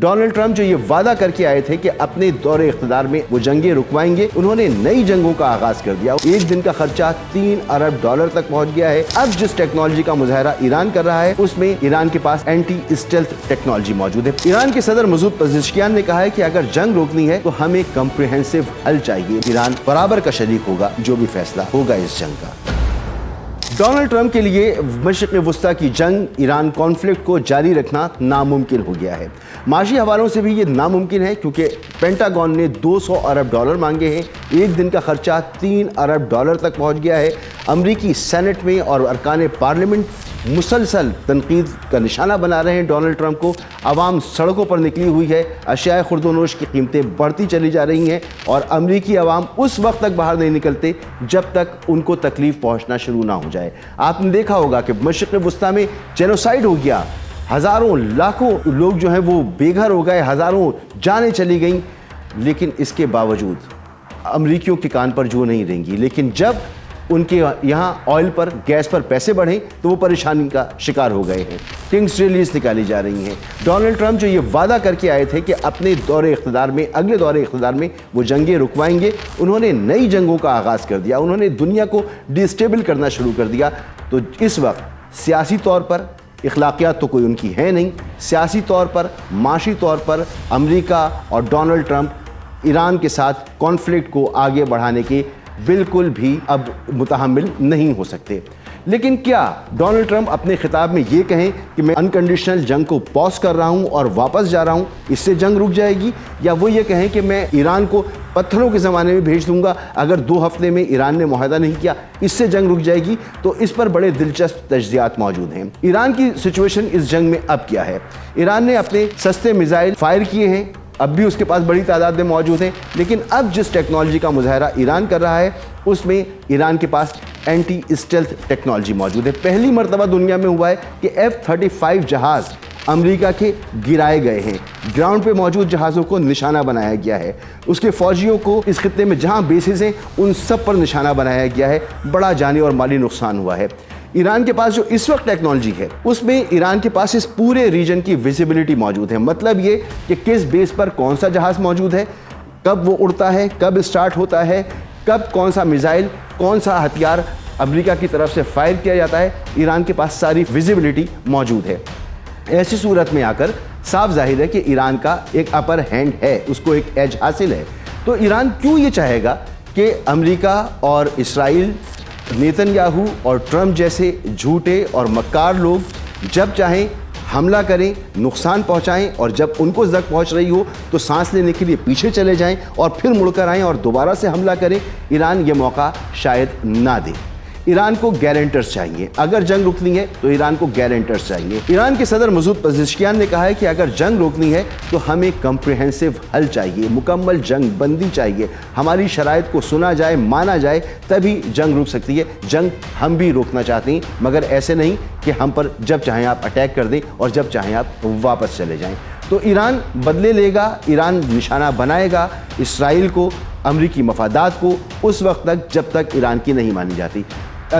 Donald Trump जो ये वादा करके आए थे कि अपने दौरे इख्तिदार में वो जंगें रुकवाएंगे, उन्होंने नई जंगों का आगाज कर दिया। एक दिन का खर्चा $3 अरब तक पहुंच गया है। अब जिस टेक्नोलॉजी का मुजाहरा ईरान कर रहा है उसमें ईरान के पास एंटी स्टेल्थ टेक्नोलॉजी मौजूद है। ईरान के सदर मसूद पेज़ेश्कियान ने कहा है कि अगर जंग रोकनी है तो हमें कम्प्रिहेंसिव हल चाहिए। ईरान बराबर का शरीक होगा जो भी फैसला होगा इस जंग का। डोनाल्ड ट्रंप के लिए मशरिक़ वस्ता की जंग ईरान कॉन्फ्लिक्ट को जारी रखना नामुमकिन हो गया है। माशी हवालों से भी ये नामुमकिन है क्योंकि पेंटागन ने $200 अरब मांगे हैं। एक दिन का खर्चा $3 अरब तक पहुंच गया है। अमरीकी सेनेट में और अरकान पार्लियामेंट मुसलसल तनकीद का निशाना बना रहे हैं डोनाल्ड ट्रंप को। आवाम सड़कों पर निकली हुई है। अशिया खुर्दोनोश की कीमतें बढ़ती चली जा रही हैं और अमरीकी आवाम उस वक्त तक बाहर नहीं निकलते जब तक उनको तकलीफ पहुंचना शुरू ना हो जाए। आपने देखा होगा कि मशरिक़ वस्ता में जेनोसाइड हो गया, हज़ारों लाखों लोग जो हैं वो बेघर हो गए, हज़ारों जानें चली गईं, लेकिन इसके बावजूद अमरीकियों के कान पर जू नहीं रहेंगी। लेकिन जब उनके यहाँ ऑयल पर, गैस पर पैसे बढ़े तो वो परेशानी का शिकार हो गए हैं। किंग्स रिलीज निकाली जा रही हैं। डोनाल्ड ट्रंप जो ये वादा करके आए थे कि अपने दौरे इख्तिदार में, अगले दौरे इख्तिदार में वो जंगें रुकवाएंगे, उन्होंने नई जंगों का आगाज़ कर दिया। उन्होंने दुनिया को डिस्टेबल करना शुरू कर दिया। तो इस वक्त सियासी तौर पर इखलाकियात तो कोई उनकी है नहीं, सियासी तौर पर, माशी तौर पर अमेरिका और डोनाल्ड ट्रंप ईरान के साथ कॉन्फ्लिक्ट को आगे बढ़ाने के बिल्कुल भी अब मुतहम्मिल नहीं हो सकते। लेकिन क्या डोनाल्ड ट्रंप अपने खिताब में ये कहें कि मैं अनकंडीशनल जंग को पॉज कर रहा हूं और वापस जा रहा हूं, इससे जंग रुक जाएगी? या वो ये कहें कि मैं ईरान को पत्थरों के ज़माने में भेज दूंगा, अगर 2 हफ्ते में ईरान ने मुआहदा नहीं किया इससे जंग रुक जाएगी? तो इस पर बड़े दिलचस्प तजज़ियात मौजूद हैं। ईरान की सिचुएशन इस जंग में अब क्या है? ईरान ने अपने सस्ते मिसाइल फायर किए हैं, अब भी उसके पास बड़ी तादाद में मौजूद हैं, लेकिन अब जिस टेक्नोलॉजी का मुजाहरा ईरान कर रहा है उसमें ईरान के पास एंटी स्टेल्थ टेक्नोलॉजी मौजूद है। पहली मर्तबा दुनिया में हुआ है कि F-35 जहाज़ अमेरिका के गिराए गए हैं। ग्राउंड पे मौजूद जहाज़ों को निशाना बनाया गया है। उसके फ़ौजियों को इस खित्ते में जहां बेसिस हैं उन सब पर निशाना बनाया गया है। बड़ा जानी और माली नुकसान हुआ है। ईरान के पास जो इस वक्त टेक्नोलॉजी है उसमें ईरान के पास इस पूरे रीजन की विजिबिलिटी मौजूद है। मतलब ये कि किस बेस पर कौन सा जहाज़ मौजूद है, कब वो उड़ता है, कब स्टार्ट होता है, कब कौन सा मिसाइल, कौन सा हथियार अमेरिका की तरफ से फायर किया जाता है, ईरान के पास सारी विजिबिलिटी मौजूद है। ऐसी सूरत में आकर साफ जाहिर है कि ईरान का एक अपर हैंड है, उसको एक एज हासिल है। तो ईरान क्यों ये चाहेगा कि अमेरिका और इसराइल, नेतन्याहू और ट्रंप जैसे झूठे और मक्कार लोग जब चाहें हमला करें, नुकसान पहुंचाएं, और जब उनको ज़ख्म पहुंच रही हो तो सांस लेने के लिए पीछे चले जाएं और फिर मुड़कर आएं और दोबारा से हमला करें? ईरान ये मौका शायद ना दे। ईरान को गारंटर्स चाहिए। अगर जंग रुकनी है तो ईरान को गारंटर्स चाहिए। ईरान के सदर मसूद पेज़ेश्कियान ने कहा है कि अगर जंग रोकनी है तो हमें कम्प्रिहेंसिव हल चाहिए, मुकम्मल जंग बंदी चाहिए। हमारी शराइत को सुना जाए, माना जाए, तभी जंग रुक सकती है। जंग हम भी रोकना चाहते हैं, मगर ऐसे नहीं कि हम पर जब चाहें आप अटैक कर दें और जब चाहें आप वापस चले जाएं। तो ईरान बदले लेगा, ईरान निशाना बनाएगा इसराइल को, अमरीकी मफादात को, उस वक्त तक जब तक ईरान की नहीं मानी जाती।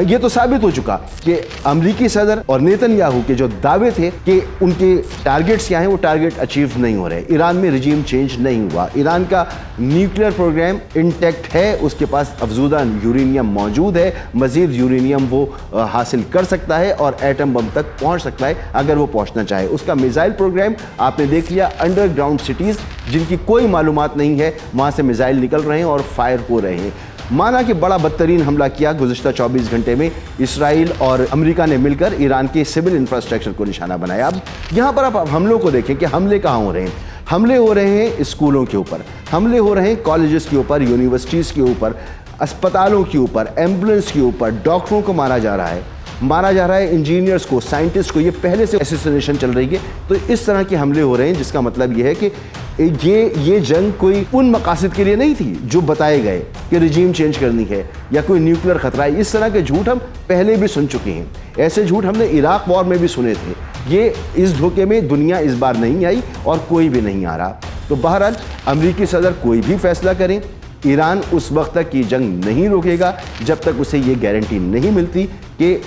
ये तो साबित हो चुका कि अमरीकी सदर और नेतन्याहू के जो दावे थे कि उनके टारगेट्स क्या हैं, वो टारगेट अचीव नहीं हो रहे। ईरान में रिजीम चेंज नहीं हुआ। ईरान का न्यूक्लियर प्रोग्राम इंटैक्ट है, उसके पास अफजूदा यूरेनियम मौजूद है, मज़ीद यूरेनियम वो हासिल कर सकता है और एटम बम तक पहुंच सकता है अगर वो पहुंचना चाहे। उसका मिसाइल प्रोग्राम आपने देख लिया। अंडरग्राउंड सिटीज़ जिनकी कोई मालूमात नहीं है, वहाँ से मिसाइल निकल रहे हैं और फायर हो रहे हैं। माना कि बड़ा बदतरीन हमला किया गुज़िश्ता 24 घंटे में इसराइल और अमेरिका ने मिलकर ईरान के सिविल इंफ्रास्ट्रक्चर को निशाना बनाया। अब यहाँ पर आप हमलों को देखें कि हमले कहाँ हो रहे हैं। हमले हो रहे हैं स्कूलों के ऊपर, हमले हो रहे हैं कॉलेजेस के ऊपर, यूनिवर्सिटीज़ के ऊपर, अस्पतालों के ऊपर, एम्बुलेंस के ऊपर, डॉक्टरों को मारा जा रहा है, इंजीनियर्स को, साइंटिस्ट को। ये पहले से असैसिनेशन चल रही है। तो इस तरह के हमले हो रहे हैं, जिसका मतलब ये है कि ये जंग कोई उन मकासद के लिए नहीं थी जो बताए गए कि रिजीम चेंज करनी है या कोई न्यूक्लियर खतरा है। इस तरह के झूठ हम पहले भी सुन चुके हैं। ऐसे झूठ हमने इराक वॉर में भी सुने थे। ये इस धोखे में दुनिया इस बार नहीं आई और कोई भी नहीं आ रहा। तो बहरहाल अमरीकी सदर कोई भी फैसला करें, ईरान उस वक्त तक ये जंग नहीं रोकेगा जब तक उसे ये गारंटी नहीं मिलती कि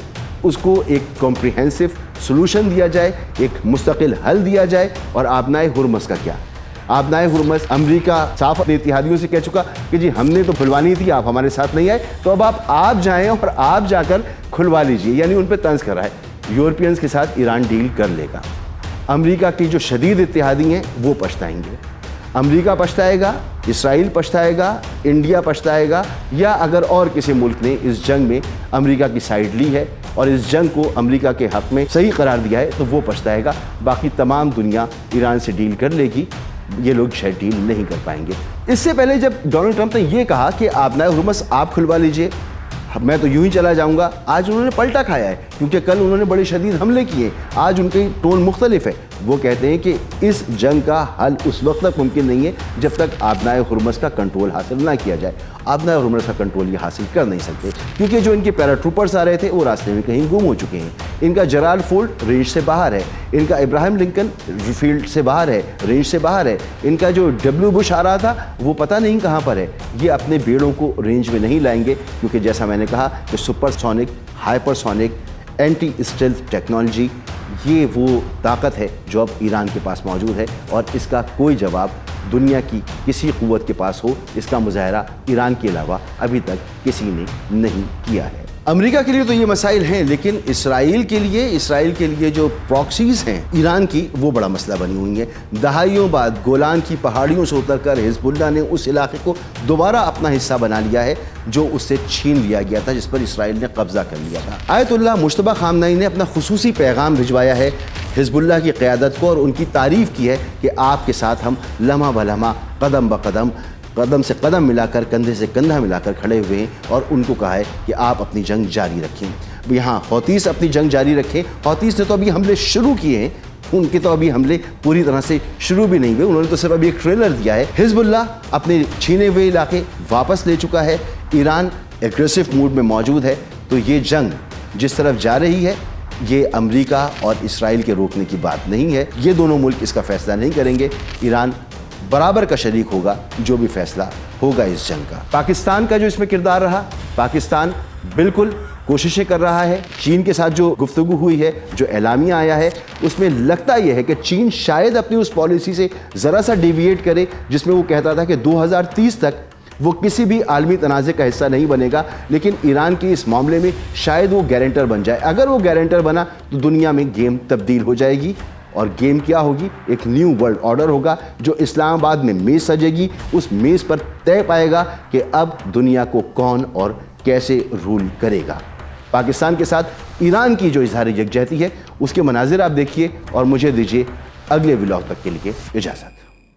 उसको एक कॉम्प्रिहेंसिव सलूशन दिया जाए, एक मुस्तकिल हल दिया जाए। और आबनाए हुर्मुज़ का क्या? आबनाए हुर्मुज़ अमेरिका साफ अपने इत्तेहादियों से कह चुका कि जी हमने तो खुलवानी थी, आप हमारे साथ नहीं आए, तो अब आप जाएं और आप जाकर खुलवा लीजिए, यानी उन पर तंज कर रहा है। यूरोपियंस के साथ ईरान डील कर लेगा। अमेरिका की जो शदीद इत्तेहादी हैं वो पछताएंगे। अमेरिका पछताएगा, इसराइल पछताएगा, इंडिया पछताएगा, या अगर और किसी मुल्क ने इस जंग में अमेरिका की साइड ली है और इस जंग को अमेरिका के हक़ में सही करार दिया है तो वो पछताएगा। बाकी तमाम दुनिया ईरान से डील कर लेगी, ये लोग शायद डील नहीं कर पाएंगे। इससे पहले जब डोनाल्ड ट्रंप ने ये कहा कि आबनाए हुर्मुज़ आप खुलवा लीजिए, मैं तो यूं ही चला जाऊंगा, आज उन्होंने पलटा खाया है, क्योंकि कल उन्होंने बड़े शदीद हमले किए। आज उनकी टोन मुख्तलिफ है। वो कहते हैं कि इस जंग का हल उस वक्त तक मुमकिन नहीं है जब तक आबनाए हुर्मुज़ का कंट्रोल हासिल ना किया जाए। आबनाए हुर्मुज़ का कंट्रोल ये हासिल कर नहीं सकते, क्योंकि जो इनके पैराट्रूपर्स आ रहे थे वो रास्ते में कहीं गुम हो चुके हैं। इनका जराल फोर्ट रेंज से बाहर है, इनका इब्राहिम लिंकन फील्ड से बाहर है, रेंज से बाहर है। इनका जो डब्ल्यू बुश आ रहा था वो पता नहीं कहाँ पर है। ये अपने बेड़ों को रेंज में नहीं लाएंगे, क्योंकि जैसा मैंने कहा कि supersonic, hypersonic, anti stealth technology, ये वो ताकत है जो अब ईरान के पास मौजूद है, और इसका कोई जवाब दुनिया की किसी क़ुव्वत के पास हो, इसका मुज़ाहरा ईरान के अलावा अभी तक किसी ने नहीं किया है। अमेरिका के लिए तो ये मसाइल हैं, लेकिन इसराइल के लिए जो प्रॉक्सीज़ हैं ईरान की, वो बड़ा मसला बनी हुई है। दहाइयों बाद गोलान की पहाड़ियों से उतरकर हिज़्बुल्लाह ने उस इलाके को दोबारा अपना हिस्सा बना लिया है जो उससे छीन लिया गया था, जिस पर इसराइल ने कब्ज़ा कर लिया था। आयतुल्लाह मुश्तबा ख़ामनई ने अपना खुसूसी पैगाम भिजवाया है हिज़्बुल्लाह की क़यादत को, और उनकी तारीफ़ की है कि आपके साथ हम लम्हा ब लम्हा, कदम ब कदम, कदम से कदम मिलाकर, कंधे से कंधा मिलाकर खड़े हुए हैं, और उनको कहा है कि आप अपनी जंग जारी रखें। यहाँ हौतीस अपनी जंग जारी रखें। हौतीस ने तो अभी हमले शुरू किए हैं, उनके तो अभी हमले पूरी तरह से शुरू भी नहीं हुए, उन्होंने तो सिर्फ अभी एक ट्रेलर दिया है। हिज़्बुल्लाह अपने छीने हुए इलाके वापस ले चुका है, ईरान एग्रेसिव मूड में मौजूद है। तो ये जंग जिस तरफ जा रही है, ये अमेरिका और इसराइल के रोकने की बात नहीं है। ये दोनों मुल्क इसका फैसला नहीं करेंगे, ईरान बराबर का शरीक होगा जो भी फैसला होगा इस जंग का। पाकिस्तान का जो इसमें किरदार रहा, पाकिस्तान बिल्कुल कोशिशें कर रहा है। चीन के साथ जो गुफ्तगू हुई है, जो एलामिया आया है, उसमें लगता यह है कि चीन शायद अपनी उस पॉलिसी से ज़रा सा डिविएट करे जिसमें वो कहता था कि 2030 तक वो किसी भी आलमी तनाज़े का हिस्सा नहीं बनेगा, लेकिन ईरान की इस मामले में शायद वो गारंटर बन जाए। अगर वो गारंटर बना तो दुनिया में गेम तब्दील हो जाएगी, और गेम क्या होगी? एक न्यू वर्ल्ड ऑर्डर होगा जो इस्लामाबाद में मेज़ सजेगी। उस मेज़ पर तय पाएगा कि अब दुनिया को कौन और कैसे रूल करेगा। पाकिस्तान के साथ ईरान की जो इज़हार यकजहती है, उसके मनाजिर आप देखिए, और मुझे दीजिए अगले व्लॉग तक के लिए इजाज़त।